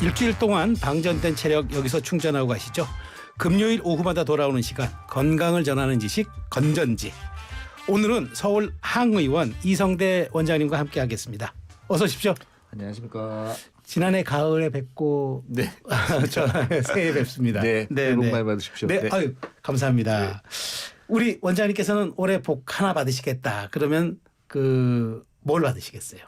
일주일 동안 방전된 체력 여기서 충전하고 가시죠. 금요일 오후마다 돌아오는 시간, 건강을 전하는 지식 건전지. 오늘은 서울 항의원 이성대 원장님과 함께 하겠습니다. 어서 오십시오. 안녕하십니까. 지난해 가을에 뵙고 네. 저 새해 뵙습니다. 네. 새해 복 많이 받으십시오. 네. 아유, 감사합니다. 네. 우리 원장님께서는 올해 복 하나 받으시겠다. 그러면 뭘 받으시겠어요?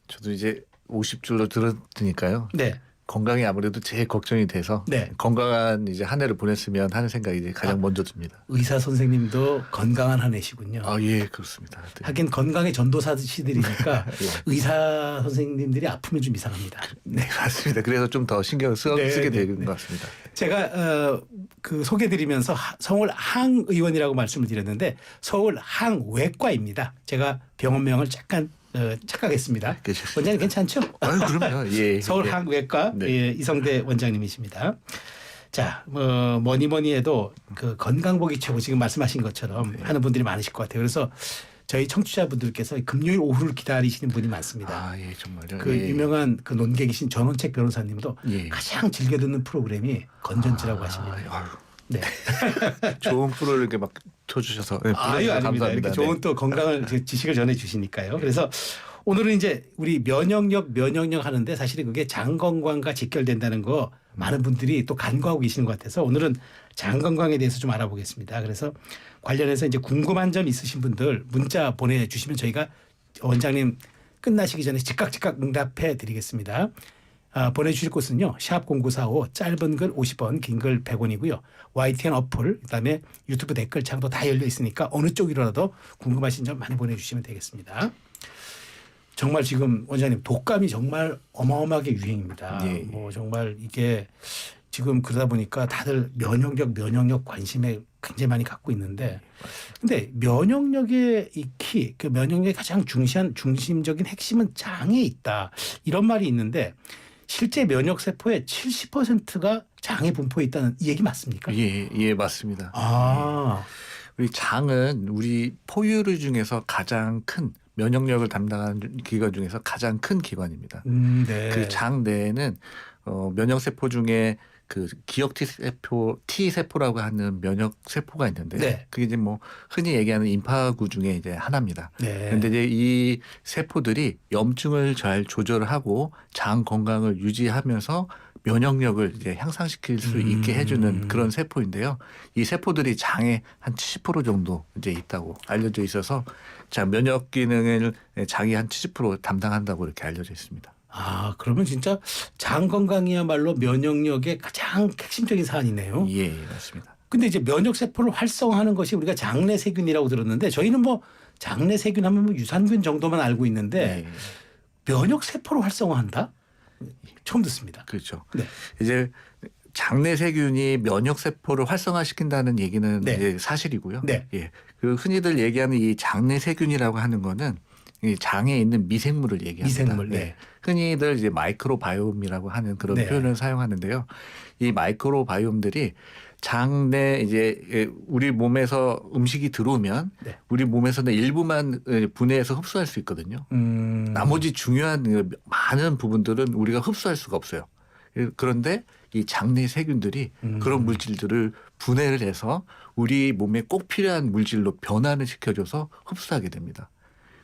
저도 이제 50줄로 들었으니까요. 네. 건강이 아무래도 제일 걱정이 돼서 네. 건강한 이제 한 해를 보냈으면 하는 생각이 이제 가장 먼저 듭니다. 의사 선생님도 건강한 한 해시군요. 아, 예, 그렇습니다. 네. 하긴 건강의 전도사시들이니까 예. 의사 선생님들이 아프면 좀 이상합니다. 네, 맞습니다. 그래서 좀 더 신경을 네, 쓰게 네, 되는 네. 것 같습니다. 제가 소개드리면서 서울 항의원이라고 말씀을 드렸는데 서울 항외과입니다. 제가 병원명을 잠깐 착각했습니다. 괜찮습니다. 원장님 괜찮죠? 아유, 그럼요. 예. 서울 예. 항외과 네. 예, 이성대 원장님이십니다. 자, 뭐니 해도 그 건강보기 최고 지금 말씀하신 것처럼 하는 분들이 많으실 것 같아요. 그래서 저희 청취자분들께서 금요일 오후를 기다리시는 분이 많습니다. 아, 예, 정말요. 그 예. 유명한 그 논객이신 전원책 변호사님도 예. 가장 즐겨 듣는 프로그램이 건전지라고 하십니다. 아유, 네. 좋은 프로를 이렇게 막 쳐주셔서 네, 아유, 아닙니다. 감사합니다. 이렇게 좋은 네. 또 건강을 지식을 전해 주시니까요. 그래서 오늘은 이제 우리 면역력 하는데 사실은 그게 장 건강과 직결된다는 거 많은 분들이 또 간과하고 계시는 것 같아서 오늘은 장 건강에 대해서 좀 알아보겠습니다. 그래서 관련해서 이제 궁금한 점 있으신 분들 문자 보내주시면 저희가 원장님 끝나시기 전에 즉각 응답해 드리겠습니다. 보내주실 곳은요. 샵 0945 짧은 글 50원 긴 글 100원이고요. YTN 어플 그다음에 유튜브 댓글창도 다 열려 있으니까 어느 쪽이라도 궁금하신 점 많이 보내주시면 되겠습니다. 정말 지금 원장님 독감이 정말 어마어마하게 유행입니다. 예. 뭐 정말 이게 지금 그러다 보니까 다들 면역력 관심에 굉장히 많이 갖고 있는데 근데 면역력의 이 키, 그 면역력의 가장 중심적인 핵심은 장에 있다. 이런 말이 있는데 실제 면역세포의 70%가 장에 분포해 있다는 이 얘기 맞습니까? 예, 맞습니다. 아, 우리 장은 우리 포유류 중에서 가장 큰 면역력을 담당하는 기관 중에서 가장 큰 기관입니다. 네. 그 장 내에는 면역 세포 중에 그 기억 T 세포라고 하는 면역 세포가 있는데 네. 그게 이제 뭐 흔히 얘기하는 임파구 중에 이제 하나입니다. 네. 그런데 이제 이 세포들이 염증을 잘 조절하고 장 건강을 유지하면서 면역력을 이제 향상시킬 수 있게 해주는 그런 세포인데요. 이 세포들이 장에 한 70% 정도 이제 있다고 알려져 있어서 자 면역 기능을 장이 한 70% 담당한다고 이렇게 알려져 있습니다. 아, 그러면 진짜 장 건강이야말로 면역력의 가장 핵심적인 사안이네요. 예, 맞습니다. 근데 이제 면역 세포를 활성화하는 것이 우리가 장내 세균이라고 들었는데 저희는 뭐 장내 세균 하면 뭐 유산균 정도만 알고 있는데 예. 면역 세포를 활성화한다? 처음 듣습니다. 그렇죠. 네. 이제 장내 세균이 면역 세포를 활성화시킨다는 얘기는 네. 이제 사실이고요. 네. 예. 그 흔히들 얘기하는 이 장내 세균이라고 하는 거는 이 장에 있는 미생물을 얘기합니다. 미생물, 네. 예. 흔히들 이제 마이크로바이옴이라고 하는 그런 네. 표현을 사용하는데요. 이 마이크로바이옴들이 장내 이제 우리 몸에서 음식이 들어오면 네. 우리 몸에서는 일부만 분해해서 흡수할 수 있거든요. 나머지 중요한 많은 부분들은 우리가 흡수할 수가 없어요. 그런데 이 장내 세균들이 그런 물질들을 분해를 해서 우리 몸에 꼭 필요한 물질로 변환을 시켜줘서 흡수하게 됩니다.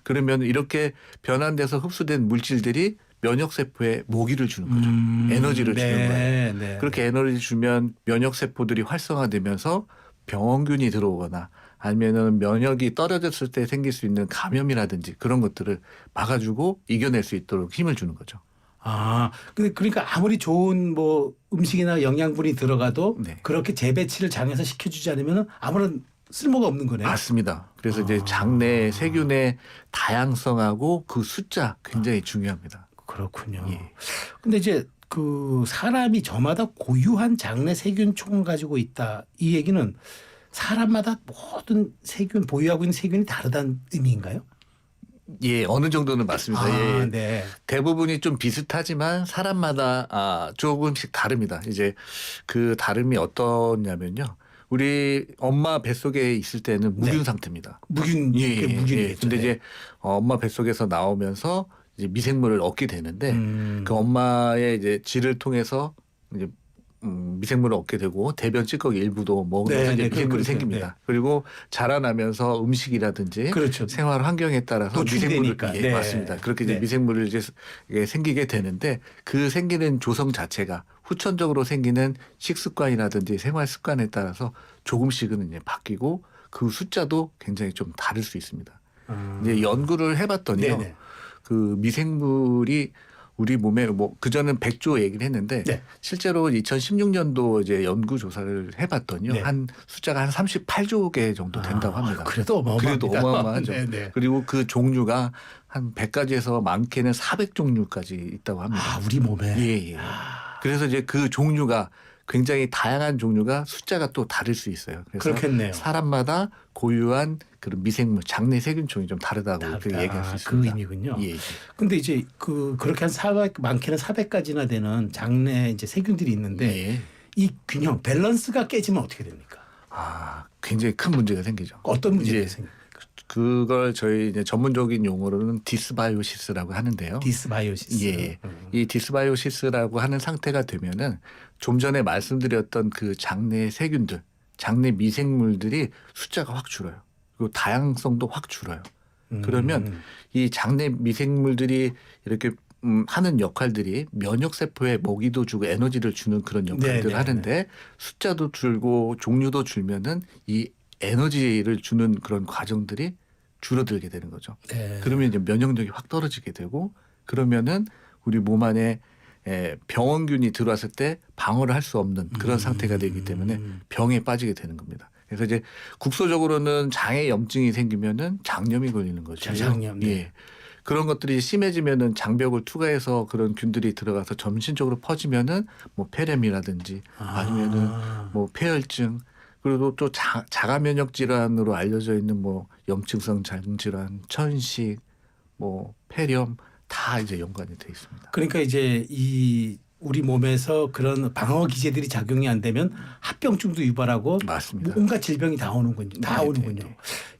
그러면 이렇게 변환돼서 흡수된 물질들이 면역세포에 모기를 주는 거죠. 에너지를 주는 거예요. 네. 그렇게 에너지 주면 면역세포들이 활성화되면서 병원균이 들어오거나 아니면은 면역이 떨어졌을 때 생길 수 있는 감염이라든지 그런 것들을 막아주고 이겨낼 수 있도록 힘을 주는 거죠. 아, 근데 그러니까 아무리 좋은 뭐 음식이나 영양분이 들어가도 네. 그렇게 재배치를 장에서 시켜주지 않으면 아무런 쓸모가 없는 거네요. 맞습니다. 그래서 이제 장내 세균의 다양성하고 그 숫자 굉장히 중요합니다. 그렇군요. 예. 근데 이제 그 사람이 저마다 고유한 장내 세균총을 가지고 있다. 이 얘기는 사람마다 모든 세균 보유하고 있는 세균이 다르다는 의미인가요? 예, 어느 정도는 맞습니다. 예. 네. 대부분이 좀 비슷하지만 사람마다 조금씩 다릅니다. 이제 그 다름이 어떠냐면요. 우리 엄마 뱃속에 있을 때는 무균 네. 상태입니다. 무균, 예. 무균이겠죠. 근데 네. 이제 엄마 뱃속에서 나오면서 이제 미생물을 얻게 되는데 그 엄마의 이제 질을 통해서 이제 미생물을 얻게 되고 대변 찌꺼기 일부도 먹으면서 이제 미생물이 생깁니다. 네. 그리고 자라나면서 음식이라든지 그렇죠. 생활 환경에 따라서 미생물을 네. 맞습니다. 그렇게 이제 네. 미생물을 이제 생기게 되는데 그 생기는 조성 자체가 후천적으로 생기는 식습관이라든지 생활 습관에 따라서 조금씩은 이제 바뀌고 그 숫자도 굉장히 좀 다를 수 있습니다. 이제 연구를 해봤더니요, 네네. 그 미생물이 우리 몸에 뭐 그전엔 100조 얘기를 했는데 네. 실제로 2016년도 이제 연구 조사를 해봤더니요, 네. 한 숫자가 한 38조 개 정도 된다고 합니다. 그래도 어마어마합니다. 그래도 어마어마하죠. 네네. 그리고 그 종류가 한 100가지에서 많게는 400종류까지 있다고 합니다. 아, 우리 몸에. 예. 그래서 이제 그 종류가 굉장히 다양한 종류가 숫자가 또 다를 수 있어요. 그래서 그렇겠네요. 사람마다 고유한 그런 미생물, 장내 세균총이 좀 다르다고 그렇게 얘기할 수 그 있습니다. 의미군요. 예. 근데 이제 그렇게 한 400, 많게는 400가지나 되는 장내 이제 세균들이 있는데 예. 이 균형, 밸런스가 깨지면 어떻게 됩니까? 아, 굉장히 큰 문제가 생기죠. 어떤 문제가 예. 생깁니까? 그걸 저희 이제 전문적인 용어로는 디스바이오시스라고 하는데요. 디스바이오시스. 예. 이 디스바이오시스라고 하는 상태가 되면은 좀 전에 말씀드렸던 그 장내 세균들, 장내 미생물들이 숫자가 확 줄어요. 그리고 다양성도 확 줄어요. 그러면 이 장내 미생물들이 이렇게 하는 역할들이 면역 세포에 먹이도 주고 에너지를 주는 그런 역할들을 네네네. 하는데 숫자도 줄고 종류도 줄면은 이 에너지를 주는 그런 과정들이 줄어들게 되는 거죠. 네. 그러면 이제 면역력이 확 떨어지게 되고 그러면은 우리 몸 안에 병원균이 들어왔을 때 방어를 할 수 없는 그런 상태가 되기 때문에 병에 빠지게 되는 겁니다. 그래서 이제 국소적으로는 장에 염증이 생기면은 장염이 걸리는 거죠. 장염. 네. 예. 그런 것들이 심해지면은 장벽을 투과해서 그런 균들이 들어가서 전신적으로 퍼지면은 뭐 폐렴이라든지 아니면은 뭐 폐혈증 그리고 또 자가 면역 질환으로 알려져 있는 뭐 염증성 장질환, 천식, 뭐 폐렴 다 이제 연관이 돼 있습니다. 그러니까 이제 이 우리 몸에서 그런 방어 기제들이 작용이 안 되면 합병증도 유발하고 맞습니다. 온갖 질병이 다 오는군요. 다 네, 오는군요. 네,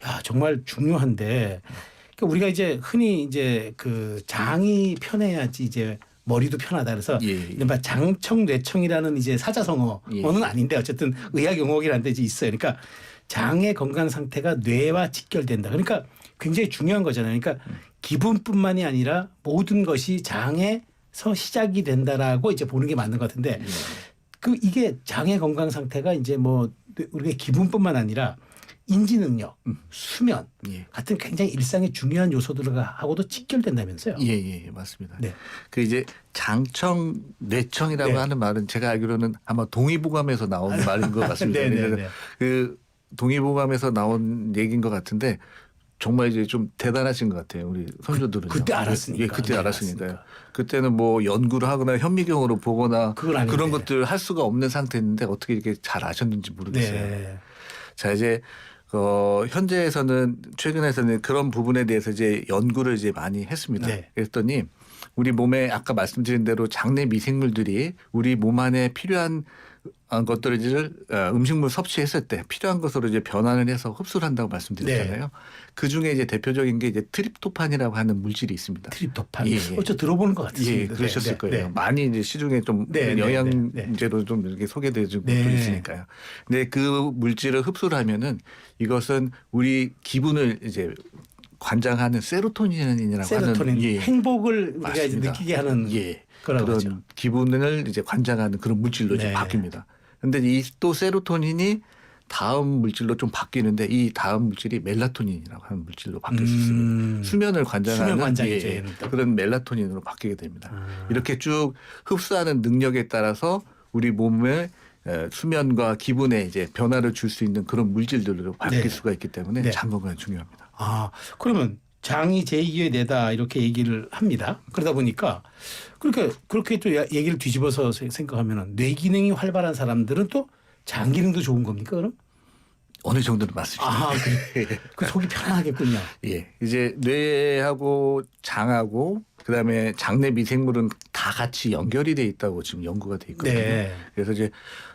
야, 정말 중요한데 그러니까 우리가 이제 흔히 이제 그 장이 편해야지 이제 머리도 편하다 그래서 예. 이른바 장청 뇌청이라는 이제 사자성어는 예. 아닌데 어쨌든 의학 용어라는 데 이제 있어요. 그러니까 장의 건강 상태가 뇌와 직결된다. 그러니까 굉장히 중요한 거잖아요. 그러니까 기분뿐만이 아니라 모든 것이 장에서 시작이 된다라고 이제 보는 게 맞는 것 같은데 그 이게 장의 건강 상태가 이제 뭐 우리가 기분뿐만 아니라 인지 능력, 수면 예. 같은 굉장히 일상의 중요한 요소들하고도 직결된다면서요. 예, 맞습니다. 네. 그 이제 장청, 뇌청이라고 네. 하는 말은 제가 알기로는 아마 동의보감에서 나온 말인 것 같습니다. 네네네. 그 동의보감에서 나온 얘기인 것 같은데 정말 이제 좀 대단하신 것 같아요. 우리 선조들은. 그때 알았으니까. 예, 그때 네, 알았으니까요. 알았으니까. 그때는 뭐 연구를 하거나 현미경으로 보거나 그건 아닌데. 그런 것들 할 수가 없는 상태였는데 어떻게 이렇게 잘 아셨는지 모르겠어요. 네. 자, 이제 현재에서는 최근에서는 그런 부분에 대해서 이제 연구를 이제 많이 했습니다. 네. 그랬더니 우리 몸에 아까 말씀드린 대로 장내 미생물들이 우리 몸 안에 필요한 것들을 음식물 섭취했을 때 필요한 것으로 이제 변환을 해서 흡수를 한다고 말씀드렸잖아요. 네. 그 중에 이제 대표적인 게 이제 트립토판이라고 하는 물질이 있습니다. 트립토판. 예, 예. 어째 들어보는 것 같습니다. 예, 그러셨을 네, 거예요. 네. 많이 이제 시중에 좀 네, 네, 영양제로 좀 이렇게 소개되고 네. 있으니까요. 근데 그 물질을 흡수를 하면은 이것은 우리 기분을 이제 관장하는 세로토닌이라고 세로토닌 하는 행복을 우리가 이제 맞습니다. 느끼게 하는 예. 그런 그런 거죠. 기분을 이제 관장하는 그런 물질로 이제 네. 바뀝니다. 근데 이 또 세로토닌이 다음 물질로 좀 바뀌는데 이 다음 물질이 멜라토닌이라고 하는 물질로 바뀔 수 있습니다. 수면을 관장하는 수면 관장이죠, 얘는 또. 그런 멜라토닌으로 바뀌게 됩니다. 이렇게 쭉 흡수하는 능력에 따라서 우리 몸의 수면과 기분에 이제 변화를 줄 수 있는 그런 물질들로 바뀔 네. 수가 있기 때문에 네. 장 건강이 중요합니다. 아, 그러면 장이 제2의 뇌다 이렇게 얘기를 합니다. 그러다 보니까 그렇게 또 얘기를 뒤집어서 생각하면 뇌 기능이 활발한 사람들은 또 장 기능도 좋은 겁니까 그럼? 어느 정도는 맞습니다. 아, 그 속이 편안하겠군요. 예, 이제 뇌하고 장하고 그다음에 장내 미생물은 다 같이 연결이 돼 있다고 지금 연구가 돼 있거든요. 네. 그래서 이제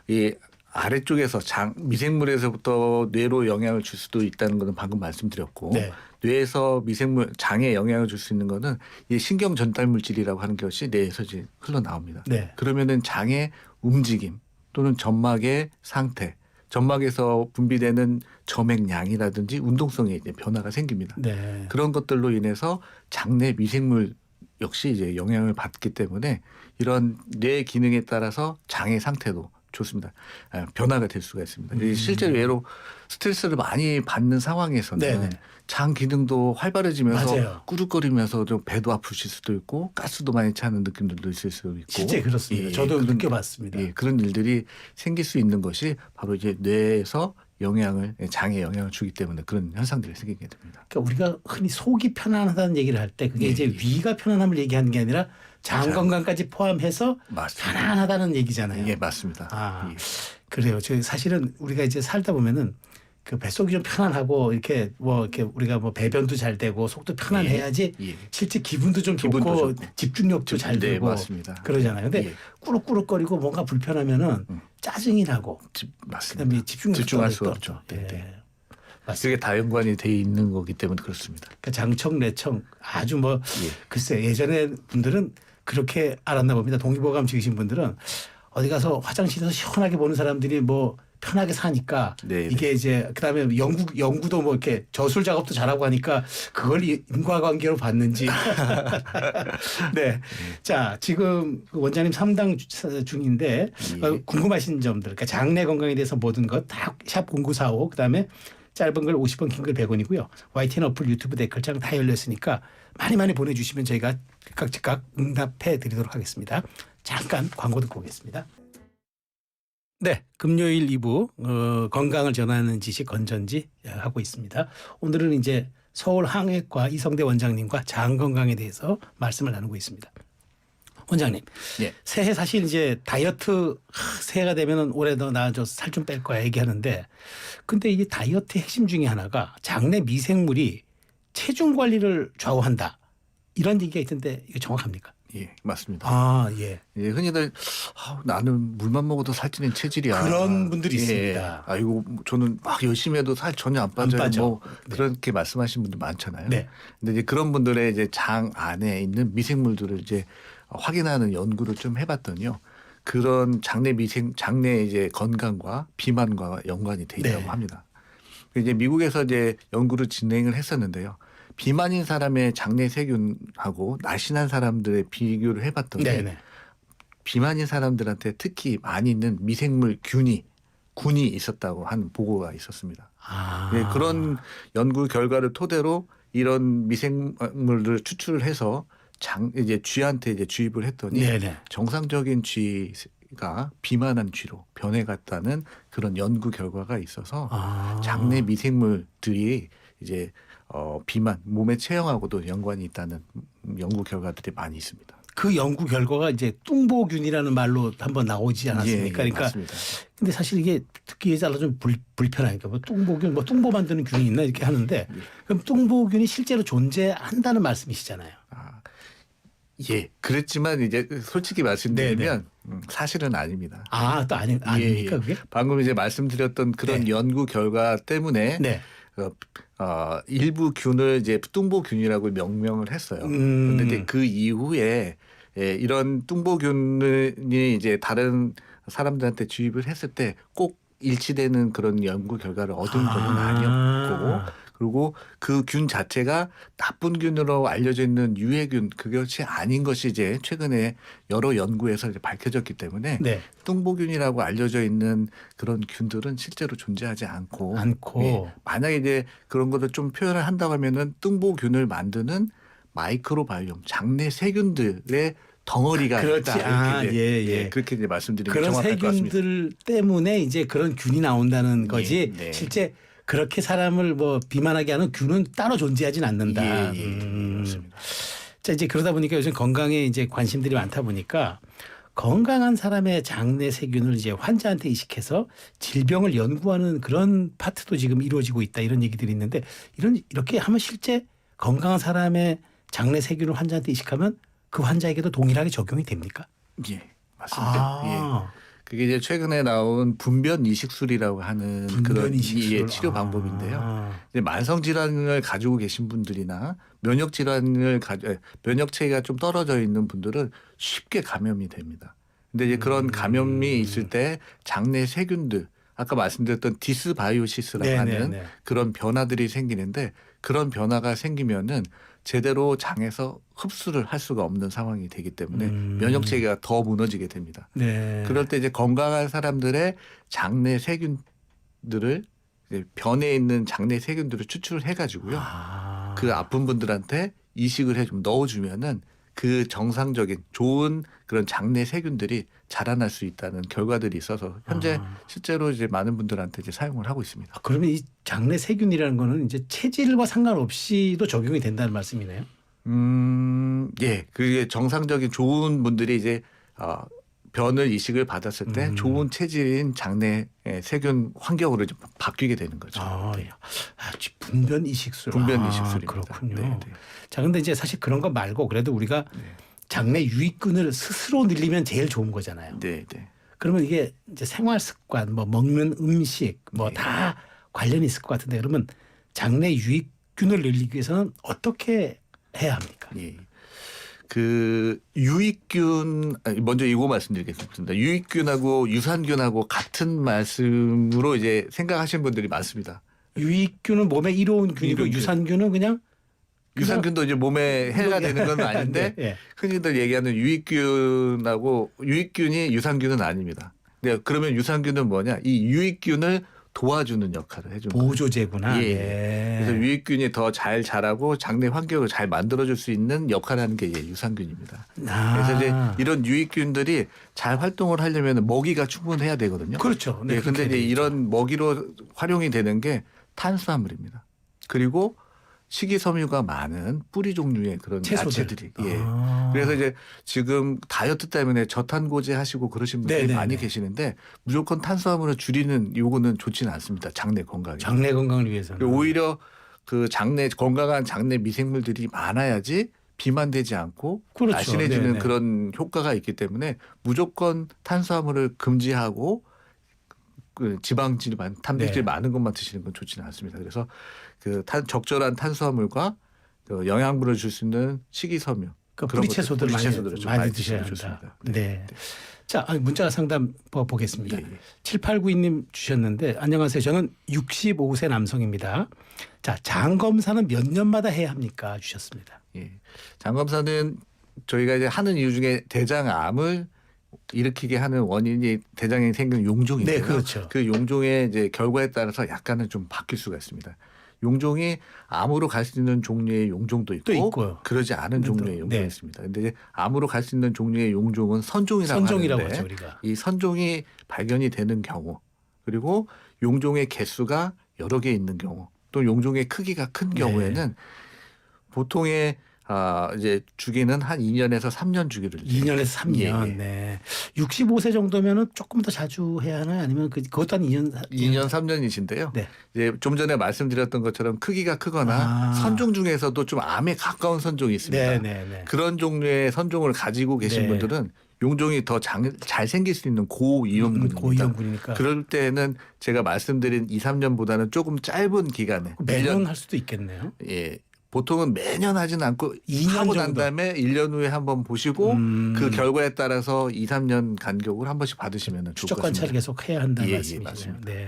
이 아래쪽에서 미생물에서부터 뇌로 영향을 줄 수도 있다는 것은 방금 말씀드렸고 네. 뇌에서 미생물 장에 영향을 줄 수 있는 것은 이 신경 전달 물질이라고 하는 것이 뇌에서 이제 흘러나옵니다. 네. 그러면은 장의 움직임 또는 점막의 상태, 점막에서 분비되는 점액량이라든지 운동성에 이제 변화가 생깁니다. 네. 그런 것들로 인해서 장내 미생물 역시 이제 영향을 받기 때문에 이런 뇌 기능에 따라서 장의 상태도 좋습니다. 변화가 될 수가 있습니다. 실제로 예로 스트레스를 많이 받는 상황에서는 네네. 장 기능도 활발해지면서 맞아요. 꾸룩거리면서 좀 배도 아프실 수도 있고 가스도 많이 차는 느낌들도 있을 수 있고 실제 그렇습니다. 예, 저도 그런, 느껴봤습니다. 예, 그런 일들이 생길 수 있는 것이 바로 이제 뇌에서 장에 영향을 주기 때문에 그런 현상들이 생기게 됩니다. 그러니까 우리가 흔히 속이 편안하다는 얘기를 할 때 그게 이제 위가 편안함을 얘기하는 게 아니라 장 건강까지 포함해서 맞습니다. 편안하다는 얘기잖아요. 예, 맞습니다. 아, 예. 그래요. 저 사실은 우리가 이제 살다 보면은 그 뱃속이 좀 편안하고 이렇게 뭐 이렇게 우리가 뭐 배변도 잘 되고 속도 편안해야지 예. 실제 기분도 좀 기분도 좋고 좋고. 집중력도 잘 네, 되고 맞습니다. 그러잖아요. 근데 예. 꾸룩꾸룩거리고 뭔가 불편하면은 짜증이 나고 맞습니다. 그다음에 집중력도 집중할 수가 떨어져. 없죠. 네, 네. 예. 그게 다 연관이 돼 있는 거기 때문에 그렇습니다. 그러니까 장청, 내청 아주 뭐 예. 글쎄 예전에 분들은 그렇게 알았나 봅니다. 동의보감 지으신 분들은 어디 가서 화장실에서 시원하게 보는 사람들이 뭐 편하게 사니까 네, 이게 이제 그다음에 연구도 뭐 이렇게 저술 작업도 잘하고 하니까 그걸 인과관계로 봤는지. 네. 자, 지금 그 원장님 3당 중인데 예. 궁금하신 점들, 그러니까 장내 건강에 대해서 모든 것 다 샵 0945 그다음에 짧은 글 50원, 긴 글 100원이고요. YTN 어플 유튜브 댓글창 다 열렸으니까 많이 보내주시면 저희가 즉각 응답해 드리도록 하겠습니다. 잠깐 광고 듣고 오겠습니다. 네, 금요일 2부 건강을 전하는 지식 건전지 하고 있습니다. 오늘은 이제 서울 항해과 이성대 원장님과 장 건강에 대해서 말씀을 나누고 있습니다. 원장님, 예. 새해 사실 이제 다이어트 새해가 되면은 올해 더 나아져서 살 좀 뺄 거야 얘기하는데, 근데 이게 다이어트의 핵심 중에 하나가 장내 미생물이 체중 관리를 좌우한다 이런 얘기가 있던데 이게 정확합니까? 예, 맞습니다. 아, 예. 예, 흔히들 나는 물만 먹어도 살찌는 체질이야. 그런 분들이 예. 있습니다. 아이고 저는 막 열심히 해도 살 전혀 안 빠져요. 빠져. 뭐 네. 그렇게 말씀하시는 분들 많잖아요. 네. 근데 이제 그런 분들의 이제 장 안에 있는 미생물들을 이제 확인하는 연구를 좀 해봤더니요. 그런 장내 이제 건강과 비만과 연관이 돼 있다고 네. 합니다. 이제 미국에서 이제 연구를 진행을 했었는데요. 비만인 사람의 장내 세균하고 날씬한 사람들의 비교를 해봤더니 네네. 비만인 사람들한테 특히 많이 있는 미생물 군이 있었다고 하는 보고가 있었습니다. 아. 네, 그런 연구 결과를 토대로 이런 미생물을 추출을 해서 이제 쥐한테 이제 주입을 했더니 네네. 정상적인 쥐가 비만한 쥐로 변해갔다는 그런 연구 결과가 있어서 아. 장내 미생물들이 이제 비만 몸의 체형하고도 연관이 있다는 연구 결과들이 많이 있습니다. 그 연구 결과가 이제 뚱보균이라는 말로 한번 나오지 않았습니까? 예, 그러니까 맞습니다. 근데 사실 이게 듣기에 따라 좀 불편하니까 뭐 뚱보균 뭐 뚱보 만드는 균이 있나 이렇게 하는데 그럼 뚱보균이 실제로 존재한다는 말씀이시잖아요. 예, 그랬지만 이제 솔직히 말씀드리면 사실은 아닙니다. 아, 또 아닙니까 예. 그게? 방금 이제 말씀드렸던 그런 네. 연구 결과 때문에 네. 일부 균을 이제 뚱보균이라고 명명을 했어요. 그런데 이제 그 이후에 이런 뚱보균이 이제 다른 사람들한테 주입을 했을 때 꼭 일치되는 그런 연구 결과를 얻은 적은 아니었고, 그리고 그 균 자체가 나쁜 균으로 알려져 있는 유해균 그것이 아닌 것이 이제 최근에 여러 연구에서 이제 밝혀졌기 때문에 네. 뚱보균이라고 알려져 있는 그런 균들은 실제로 존재하지 않고 예, 만약에 이제 그런 것을 좀 표현을 한다고 하면은 뚱보균을 만드는 마이크로바이옴 장내 세균들의 덩어리가 그렇지. 있다. 이렇게 이제, 예. 그렇게 이제 말씀드리면 그런 정확할 것 같습니다. 세균들 때문에 이제 그런 균이 나온다는 거지. 네. 실제 그렇게 사람을 뭐 비만하게 하는 균은 따로 존재하진 않는다. 그렇습니다. 자, 이제 그러다 보니까 요즘 건강에 이제 관심들이 많다 보니까 건강한 사람의 장내 세균을 이제 환자한테 이식해서 질병을 연구하는 그런 파트도 지금 이루어지고 있다 이런 얘기들이 있는데 이렇게 하면 실제 건강한 사람의 장내 세균을 환자한테 이식하면 그 환자에게도 동일하게 적용이 됩니까? 예, 맞습니다. 예. 그게 이제 최근에 나온 분변 이식술이라고 하는 그런 이식술. 치료 방법인데요. 이제 만성 질환을 가지고 계신 분들이나 면역 질환을 면역 체계가 좀 떨어져 있는 분들은 쉽게 감염이 됩니다. 근데 이제 그런 감염이 있을 때 장내 세균들 아까 말씀드렸던 디스바이오시스라고 하는 그런 변화들이 생기는데 그런 변화가 생기면은 제대로 장에서 흡수를 할 수가 없는 상황이 되기 때문에 면역 체계가 더 무너지게 됩니다. 그럴 때 이제 건강한 사람들의 장내 세균들을 이제 변에 있는 장내 세균들을 추출을 해가지고요. 그 아픈 분들한테 이식을 해 좀 넣어주면은 그 정상적인 좋은 그런 장내 세균들이 자라날 수 있다는 결과들이 있어서 현재 실제로 이제 많은 분들한테 이제 사용을 하고 있습니다. 그러면 이 장내 세균이라는 거는 이제 체질과 상관없이도 적용이 된다는 말씀이네요. 예, 그게 정상적인 좋은 분들이 이제 변을 이식을 받았을 때 좋은 체질인 장내 세균 환경으로 좀 바뀌게 되는 거죠. 네. 분변 이식술. 분변 이식술입니다. 그렇군요. 네. 자, 근데 이제 사실 그런 거 말고 그래도 우리가 장내 유익균을 스스로 늘리면 제일 좋은 거잖아요. 네. 그러면 이게 이제 생활 습관, 뭐 먹는 음식, 뭐 다 관련이 있을 것 같은데 그러면 장내 유익균을 늘리기 위해서는 어떻게 해야 합니까? 예. 그 유익균 먼저 이거 말씀드리겠습니다. 유익균하고 유산균하고 같은 말씀으로 이제 생각하시는 분들이 많습니다. 유익균은 몸에 이로운 균이고 유산균은 그냥 유산균도 이제 몸에 해가 되는 건 아닌데 흔히들 얘기하는 유익균하고 유익균이 유산균은 아닙니다. 네, 그러면 유산균은 뭐냐? 이 유익균을 도와주는 역할을 해주는 보조제구나. 그래서 유익균이 더 잘 자라고 장내 환경을 잘 만들어줄 수 있는 역할을 하는 게 유산균입니다. 그래서 이제 이런 유익균들이 잘 활동을 하려면 먹이가 충분해야 되거든요. 그렇죠. 네, 근데 이제 이런 먹이로 활용이 되는 게 탄수화물입니다. 그리고 식이섬유가 많은 뿌리 종류의 그런 야채들이. 그래서 이제 지금 다이어트 때문에 저탄고지 하시고 그러신 분들이 많이 계시는데 무조건 탄수화물을 줄이는 요거는 좋지는 않습니다. 장내 건강에. 장내 건강을 위해서는. 오히려 그 장내 건강한 장내 미생물들이 많아야지 비만되지 않고 날씬해지는 그런 효과가 있기 때문에 무조건 탄수화물을 금지하고 그 지방질 단백질 많은 것만 드시는 건 좋지는 않습니다. 그래서 그 적절한 탄수화물과 그 영양분을 줄 수 있는 식이섬유, 뿌리 채소들 많이 드셔야 한다. 좋습니다. 네. 자, 문자 상담 보겠습니다. 7892님 주셨는데 안녕하세요. 저는 65세 남성입니다. 자, 장 검사는 몇 년마다 해야 합니까? 주셨습니다. 장 검사는 저희가 이제 하는 이유 중에 대장암을 일으키게 하는 원인이 대장에 생긴 용종인데요. 네, 그렇죠. 그 용종의 이제 결과에 따라서 약간은 좀 바뀔 수가 있습니다. 용종이 암으로 갈 수 있는 종류의 용종도 있고 그러지 않은 종류의 용종이 있습니다. 근데 이제 암으로 갈 수 있는 종류의 용종은 선종이라고 하는데 하죠, 우리가. 이 선종이 발견이 되는 경우 그리고 용종의 개수가 여러 개 있는 경우 또 용종의 크기가 큰 경우에는 보통의 이제 주기는 한 2년에서 3년 주기를 2년에서 3년. 네. 65세 정도면은 조금 더 자주 해야 하나요? 아니면 그것도 한 2년 3년이신데요. 네. 이제 좀 전에 말씀드렸던 것처럼 크기가 크거나 선종 중에서도 좀 암에 가까운 선종이 있습니다. 그런 종류의 선종을 가지고 계신 분들은 용종이 더 잘 생길 수 있는 고위험군입니다. 고위험군이니까. 그럴 때는 제가 말씀드린 2, 3년보다는 조금 짧은 기간에 매년 할 수도 있겠네요. 예. 보통은 매년 하진 않고 2년 하고 정도. 난 다음에 1년 후에 한번 보시고 그 결과에 따라서 2, 3년 간격을 한 번씩 받으시면 좋을 것 추적 같습니다. 관찰을 계속 해야 한다는 말씀이시네요. 맞습니다. 네.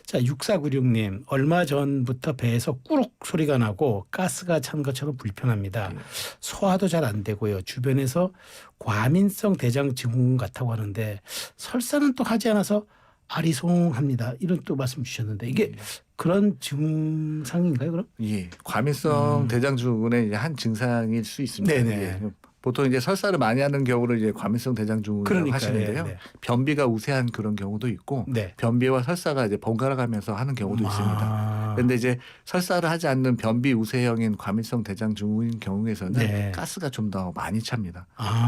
자, 6496님. 얼마 전부터 배에서 꾸룩 소리가 나고 가스가 찬 것처럼 불편합니다. 소화도 잘 안 되고요. 주변에서 과민성 대장 증후군 같다고 하는데 설사는 또 하지 않아서 아리송합니다. 이런 또 말씀 주셨는데 이게 그런 증상인가요, 그럼? 예, 과민성 대장 증후군의 한 증상일 수 있습니다. 보통 이제 설사를 많이 하는 경우를 이제 과민성 대장 증후군이라고 하시는데요. 변비가 우세한 그런 경우도 있고 변비와 설사가 이제 번갈아 가면서 하는 경우도 있습니다. 그런데 이제 설사를 하지 않는 변비 우세형인 과민성 대장 증후군인 경우에서는 가스가 좀 더 많이 찹니다.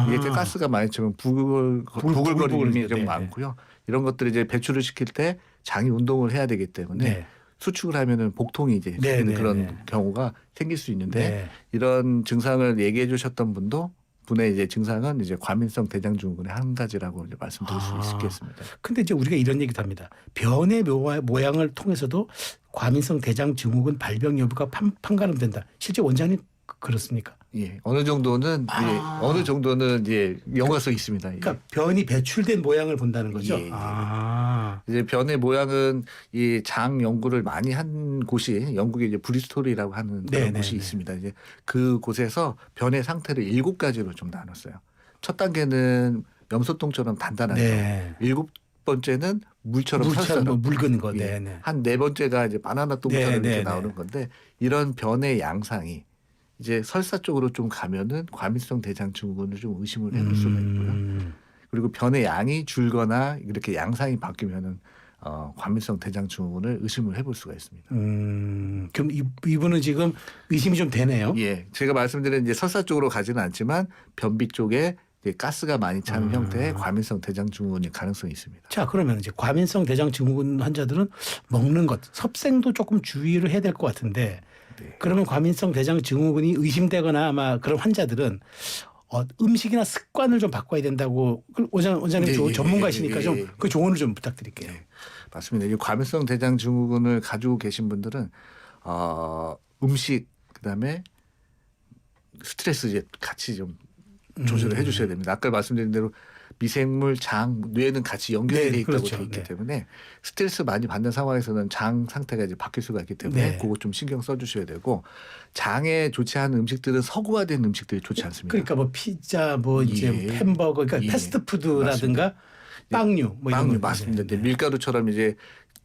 이게 가스가 많이 차면 부글거림이 좀 많고요. 이런 것들을 이제 배출을 시킬 때 장이 운동을 해야 되기 때문에 수축을 하면은 복통이 이제 생기는 그런 경우가 생길 수 있는데 이런 증상을 얘기해 주셨던 분도 분의 이제 증상은 이제 과민성 대장증후군의 한 가지라고 이제 말씀드릴 수 있겠습니다. 근데 이제 우리가 이런 얘기도 합니다. 변의 모양을 통해서도 과민성 대장증후군 발병 여부가 판가름된다. 실제 원장님 그렇습니까? 예, 어느 정도는 어느 정도는 이제 연관성이 있습니다. 그러니까 변이 배출된 모양을 본다는 거죠. 예, 예. 이제 변의 모양은 이 장 연구를 많이 한 곳이 영국의 이제 브리스톨이라고 하는 그런 곳이 있습니다. 이제 그 곳에서 변의 상태를 7가지로 좀 나눴어요. 첫 단계는 염소똥처럼 단단하죠. 네. 7번째는 물처럼 뭐 묽은 거. 예. 네. 한 4번째가 이제 바나나 똥처럼 이렇게 네. 나오는 건데 이런 변의 양상이 이제 설사 쪽으로 좀 가면은 과민성 대장증후군을 좀 의심을 해볼 수가 있고요. 그리고 변의 양이 줄거나 이렇게 양상이 바뀌면은 과민성 대장증후군을 의심을 해볼 수가 있습니다. 그럼 이분은 지금 의심이 좀 되네요. 예, 제가 말씀드린 이제 설사 쪽으로 가지는 않지만 변비 쪽에 이제 가스가 많이 차는 형태의 과민성 대장증후군일 가능성이 있습니다. 자, 그러면 이제 과민성 대장증후군 환자들은 먹는 것, 섭생도 조금 주의를 해야 될 것 같은데. 네. 그러면 과민성 대장증후군이 의심되거나 아마 그런 환자들은 음식이나 습관을 좀 바꿔야 된다고 원장님 전문가시니까 좀 그 조언을 좀 부탁드릴게요. 네. 맞습니다. 이 과민성 대장증후군을 가지고 계신 분들은 음식 그다음에 스트레스 이제 같이 좀 조절을 해주셔야 됩니다. 아까 말씀드린 대로 미생물, 장, 뇌는 같이 연결이 돼 있다고 그렇죠. 돼 있기 때문에 스트레스 많이 받는 상황에서는 장 상태가 이제 바뀔 수가 있기 때문에 그거 좀 신경 써주셔야 되고 장에 좋지 않은 음식들은 서구화된 음식들이 좋지 않습니다. 그러니까 뭐 피자, 뭐 이제 햄버거, 그러니까 패스트푸드라든가 빵류, 뭐 이런 빵류 거 맞습니다. 밀가루처럼 이제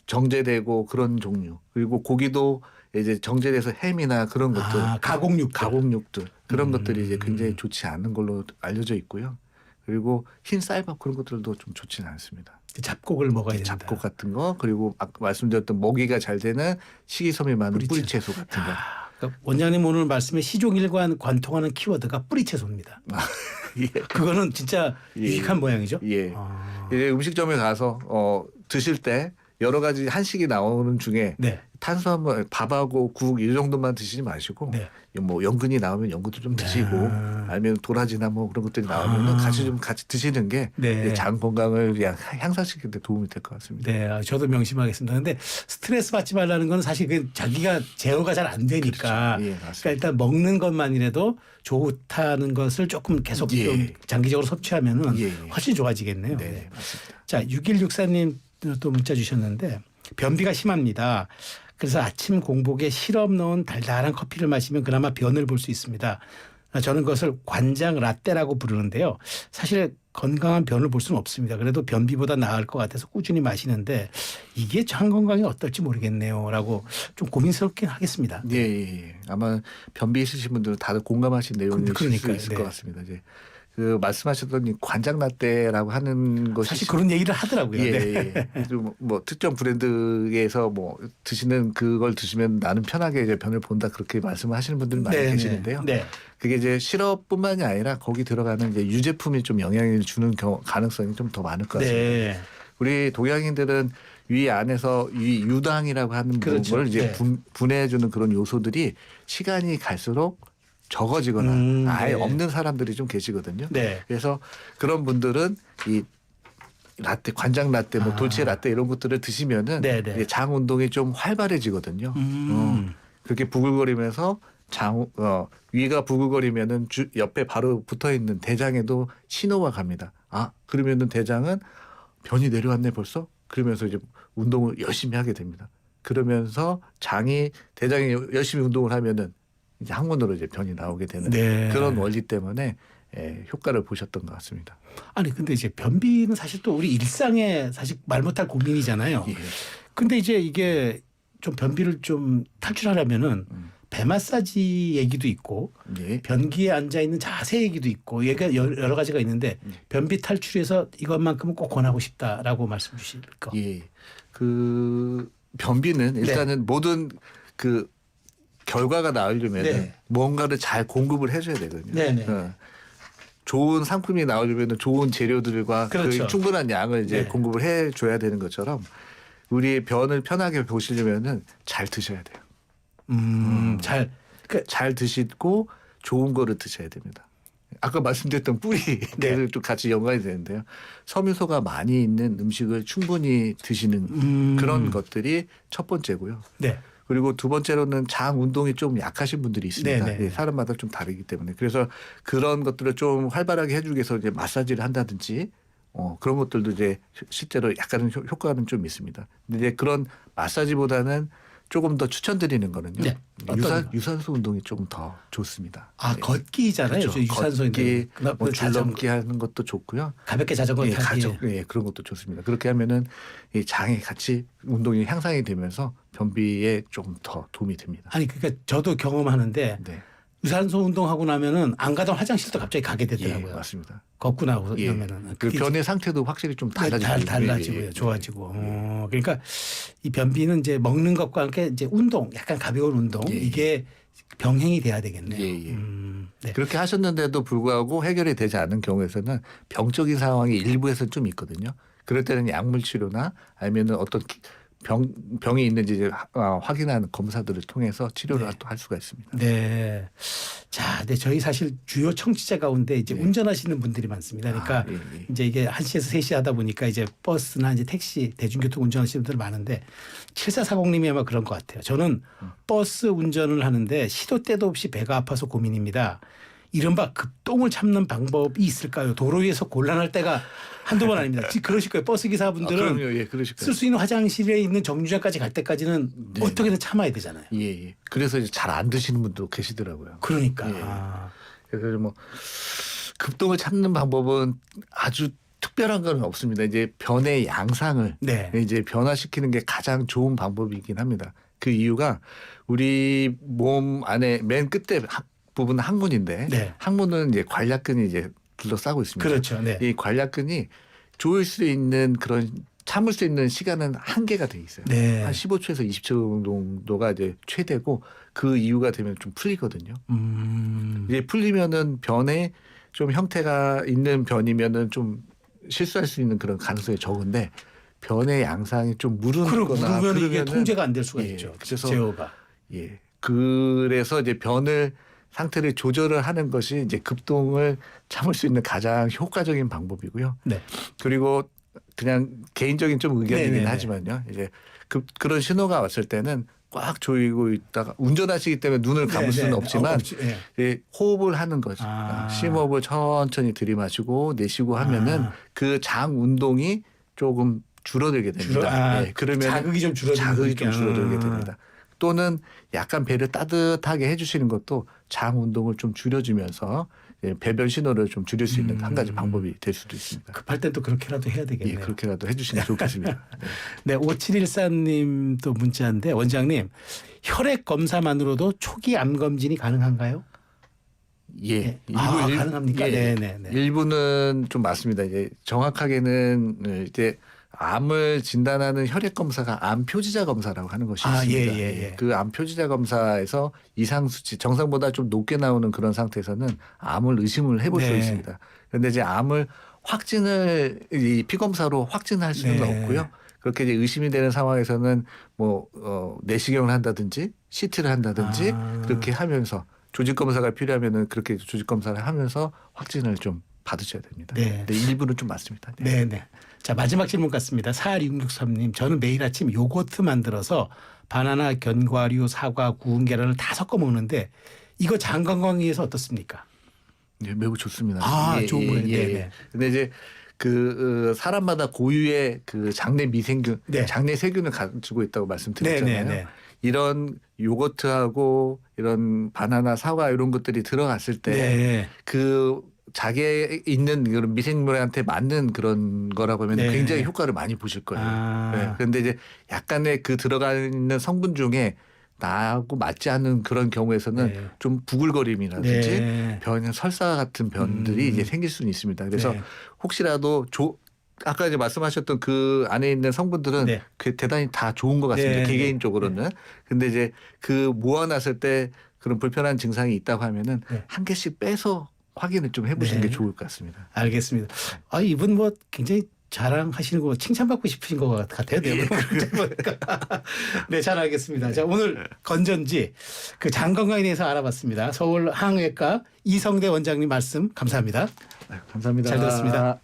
정제되고 그런 종류 그리고 고기도 이제 정제돼서 햄이나 그런 것들 가공육들 그런 것들이 이제 굉장히 좋지 않은 걸로 알려져 있고요. 그리고 흰 쌀밥 그런 것들도 좀 좋지는 않습니다. 잡곡을 먹어야 된다. 잡곡 같은 거 그리고 아까 말씀드렸던 먹이가 잘 되는 식이섬유 많은 뿌리채소 같은 거. 그러니까 원장님 오늘 말씀에 시종일관 관통하는 키워드가 뿌리채소입니다. 예. 그거는 진짜 유익한 모양이죠. 예. 이제 음식점에 가서 드실 때 여러 가지 한식이 나오는 중에 탄수화물 밥하고 국 이 정도만 드시지 마시고 뭐 연근이 나오면 연근도 좀 드시고 아니면 도라지나 뭐 그런 것들이 나오면 같이 드시는 게 장 건강을 향상시키는 데 도움이 될 것 같습니다. 네, 저도 명심하겠습니다. 그런데 스트레스 받지 말라는 건 사실 그 자기가 제어가 잘 안 되니까 그렇죠. 그러니까 일단 먹는 것만이라도 좋다는 것을 조금 계속 좀 장기적으로 섭취하면은 훨씬 좋아지겠네요. 네, 맞습니다. 자, 6164님 또 문자 주셨는데 변비가 심합니다. 그래서 아침 공복에 시럽 넣은 달달한 커피를 마시면 그나마 변을 볼 수 있습니다. 저는 그것을 관장 라떼라고 부르는데요. 사실 건강한 변을 볼 수는 없습니다. 그래도 변비보다 나을 것 같아서 꾸준히 마시는데 이게 장 건강에 어떨지 모르겠네요라고 좀 고민스럽긴 하겠습니다. 예. 아마 변비 있으신 분들은 다들 공감하신 내용일 수 있을 것 같습니다. 이제 그 말씀하셨던 이 관장 라떼라고 하는 것이 사실 그런 얘기를 하더라고요. 뭐 특정 브랜드에서 뭐 드시는 그걸 드시면 나는 편하게 이제 변을 본다 그렇게 말씀을 하시는 분들이 많이 계시는데요. 그게 이제 시럽뿐만이 아니라 거기 들어가는 이제 유제품이 좀 영향을 주는 가능성이 좀 더 많을 것 같습니다. 우리 동양인들은 위 안에서 위 유당이라고 하는 부분을 이제 분해해주는 그런 요소들이 시간이 갈수록 적어지거나 아예 없는 사람들이 좀 계시거든요. 그래서 그런 분들은 이 라떼, 관장 라떼, 뭐 돌체 라떼 이런 것들을 드시면은 이제 장 운동이 좀 활발해지거든요. 그렇게 부글거리면서 위가 부글거리면은 옆에 바로 붙어 있는 대장에도 신호가 갑니다. 그러면은 대장은 변이 내려왔네 벌써? 그러면서 이제 운동을 열심히 하게 됩니다. 그러면서 대장이 열심히 운동을 하면은 이제 항문으로 이제 변이 나오게 되는 그런 원리 때문에 효과를 보셨던 것 같습니다. 아니 근데 이제 변비는 사실 또 우리 일상에 사실 말 못할 고민이잖아요. 근데 이제 이게 좀 변비를 좀 탈출하려면은 배 마사지 얘기도 있고 변기에 앉아 있는 자세 얘기도 있고 얘가 여러 가지가 있는데 변비 탈출해서 이것만큼은 꼭 권하고 싶다라고 말씀 주실까? 그 변비는 일단은 모든 그 결과가 나오려면 뭔가를 잘 공급을 해줘야 되거든요. 좋은 상품이 나오려면 좋은 재료들과 그 충분한 양을 이제 공급을 해줘야 되는 것처럼 우리 변을 편하게 보시려면은 잘 드셔야 돼요. 잘 드시고 좋은 거를 드셔야 됩니다. 아까 말씀드렸던 뿌리를 네. 좀 같이 연관이 되는데요. 섬유소가 많이 있는 음식을 충분히 드시는 그런 것들이 첫 번째고요. 네. 그리고 두 번째로는 장 운동이 좀 약하신 분들이 있습니다. 네네. 예, 사람마다 좀 다르기 때문에 그래서 그런 것들을 좀 활발하게 해주기 위해서 이제 마사지를 한다든지 그런 것들도 이제 실제로 약간은 효과는 좀 있습니다. 근데 이제 그런 마사지보다는 조금 더 추천드리는 거는요. 네. 유산소 운동이 조금 더 좋습니다. 아, 네. 걷기잖아요. 그렇죠. 유산소인데. 걷기, 뭐 줄넘기 하는 것도 좋고요. 가볍게 자전거 타기. 그런 것도 좋습니다. 그렇게 하면은 이 장이 같이 운동이 향상이 되면서 변비에 좀 더 도움이 됩니다. 아니 그러니까 저도 경험하는데 네, 유산소 운동하고 나면은 안 가던 화장실도 갑자기 가게 되더라고요. 예, 맞습니다. 걷고 나고 예. 나면은 그 변의 상태도 확실히 좀 달라지고 달라지고요. 좋아지고. 그러니까 이 변비는 이제 먹는 것과 함께 이제 운동, 약간 가벼운 운동 예, 예. 이게 병행이 돼야 되겠네요. 예, 예. 네. 그렇게 하셨는데도 불구하고 해결이 되지 않은 경우에서는 병적인 상황이 일부에서 좀 있거든요. 그럴 때는 약물 치료나 아니면은 어떤 병이 있는지 이제 확인하는 검사들을 통해서 치료를 또 할 수가 있습니다. 네. 자, 네, 저희 사실 주요 청취자 가운데 이제 네. 운전하시는 분들이 많습니다. 그러니까 예. 이제 이게 1시에서 3시 하다 보니까 이제 버스나 이제 택시, 대중교통 운전하시는 분들 많은데 7440님이 아마 그런 것 같아요. 저는 버스 운전을 하는데 시도 때도 없이 배가 아파서 고민입니다. 이른바 급동을 참는 방법이 있을까요? 도로 위에서 곤란할 때가 한두 번 아닙니다. 그러실 거예요. 버스 기사분들은 그럼요. 예, 그러실 거예요. 쓸 수 있는 화장실에 있는 정류장까지 갈 때까지는 네. 어떻게든 참아야 되잖아요. 예. 그래서 이제 잘 안 드시는 분도 계시더라고요. 그러니까. 예. 그래서 뭐 급동을 참는 방법은 아주 특별한 건 없습니다. 이제 변의 양상을 네. 이제 변화시키는 게 가장 좋은 방법이긴 합니다. 그 이유가 우리 몸 안에 맨 끝에 부분 항문인데 네. 항문은 이제 관략근이 이제 둘러싸고 있습니다. 그렇죠. 네. 이 관략근이 조일 수 있는 그런 참을 수 있는 시간은 한계가 돼 있어요. 네. 한 15초에서 20초 정도가 이제 최대고 그 이후가 되면 좀 풀리거든요. 이제 풀리면은 변에 좀 형태가 있는 변이면은 좀 실수할 수 있는 그런 가능성이 적은데 변의 양상이 좀 무르거나 그러면 이게 통제가 안 될 수가 예, 있죠. 그래서 제어가. 예. 그래서 이제 변을 상태를 조절을 하는 것이 이제 급동을 참을 수 있는 가장 효과적인 방법이고요. 네. 그리고 그냥 개인적인 좀 의견이긴 네네네. 하지만요. 이제 그런 신호가 왔을 때는 꽉 조이고 있다가 운전하시기 때문에 눈을 감을 수는 없지만 예. 예, 호흡을 하는 거죠. 아. 심호흡을 천천히 들이마시고 내쉬고 하면은 그 장 운동이 조금 줄어들게 됩니다. 예, 그러면 자극이 좀 자극이 좀 줄어들게 됩니다. 또는 약간 배를 따뜻하게 해주시는 것도 장 운동을 좀 줄여주면서 배변 신호를 좀 줄일 수 있는 한 가지 방법이 될 수도 있습니다. 급할 땐 또 그렇게라도 해야 되겠네요. 예, 그렇게라도 해주시면 좋겠습니다. 네, 5714님도 문자인데 원장님 혈액 검사만으로도 초기 암 검진이 가능한가요? 예, 가능합니까? 예, 네네. 일부는 좀 맞습니다. 이제 정확하게는 이제 암을 진단하는 혈액 검사가 암 표지자 검사라고 하는 것이 있습니다. 예. 그 암 표지자 검사에서 이상 수치 정상보다 좀 높게 나오는 그런 상태에서는 암을 의심을 해볼 수 있습니다. 그런데 이제 암을 확진을 이 피검사로 확진할 수는 없고요. 그렇게 이제 의심이 되는 상황에서는 뭐 내시경을 한다든지 CT를 한다든지 그렇게 하면서 조직 검사가 필요하면은 그렇게 조직 검사를 하면서 확진을 좀 받으셔야 됩니다. 네. 일부는 좀 맞습니다. 네. 자, 마지막 질문 같습니다. 4663님, 저는 매일 아침 요거트 만들어서 바나나, 견과류, 사과, 구운 계란을 다 섞어 먹는데 이거 장 건강에 위해서 어떻습니까? 네, 매우 좋습니다. 좋은 거예요. 네. 근데 이제 사람마다 고유의 그 장내 미생균, 장내 세균을 가지고 있다고 말씀드렸잖아요. 네. 이런 요거트하고 이런 바나나, 사과 이런 것들이 들어갔을 때 그 자기에 있는 그런 미생물한테 맞는 그런 거라고 하면 굉장히 효과를 많이 보실 거예요. 그런데 이제 약간의 그 들어가 있는 성분 중에 나하고 맞지 않는 그런 경우에서는 좀 부글거림이라든지 변, 설사 같은 변들이 이제 생길 수는 있습니다. 그래서 혹시라도 아까 이제 말씀하셨던 그 안에 있는 성분들은 대단히 다 좋은 것 같습니다. 개개인적으로는. 근데 이제 그 모아놨을 때 그런 불편한 증상이 있다고 하면은 한 개씩 빼서 확인을 좀 해보시는 게 좋을 것 같습니다. 알겠습니다. 이분 뭐 굉장히 자랑하시는 거 칭찬받고 싶으신 것 같아요. 네, 네, 잘 알겠습니다. 자, 오늘 건전지 그 장 건강에 대해서 알아봤습니다. 서울 항의과 이성대 원장님 말씀 감사합니다. 감사합니다. 잘 들었습니다.